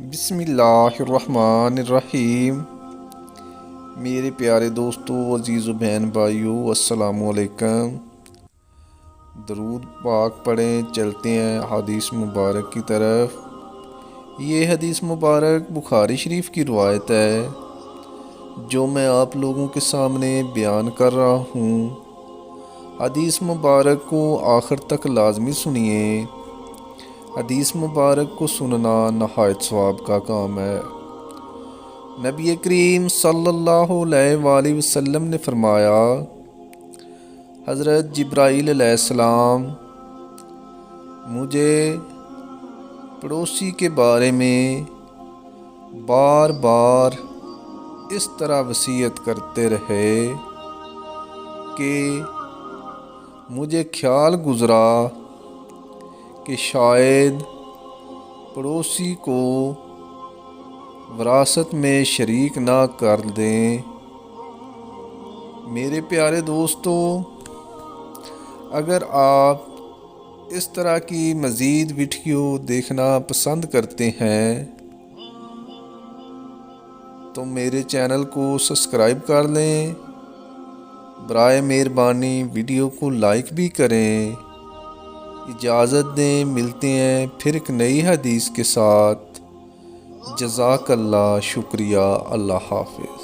بسم اللہ الرحمن الرحیم۔ میرے پیارے دوستو، عزیز و بہن بھائیو، السلام علیکم۔ درود پاک پڑھیں، چلتے ہیں حدیث مبارک کی طرف۔ یہ حدیث مبارک بخاری شریف کی روایت ہے جو میں آپ لوگوں کے سامنے بیان کر رہا ہوں۔ حدیث مبارک کو آخر تک لازمی سنیے۔ حدیث مبارک کو سننا نہایت ثواب کا کام ہے۔ نبی کریم صلی اللہ علیہ وآلہ وسلم نے فرمایا، حضرت جبرائیل علیہ السلام مجھے پڑوسی کے بارے میں بار بار اس طرح وصیت کرتے رہے کہ مجھے خیال گزرا کہ شاید پڑوسی کو وراثت میں شریک نہ کر دیں۔ میرے پیارے دوستو، اگر آپ اس طرح کی مزید ویڈیو دیکھنا پسند کرتے ہیں تو میرے چینل کو سبسکرائب کر لیں۔ برائے مہربانی ویڈیو کو لائک بھی کریں۔ اجازت دیں، ملتے ہیں پھر ایک نئی حدیث کے ساتھ۔ جزاک اللہ، شکریہ، اللہ حافظ۔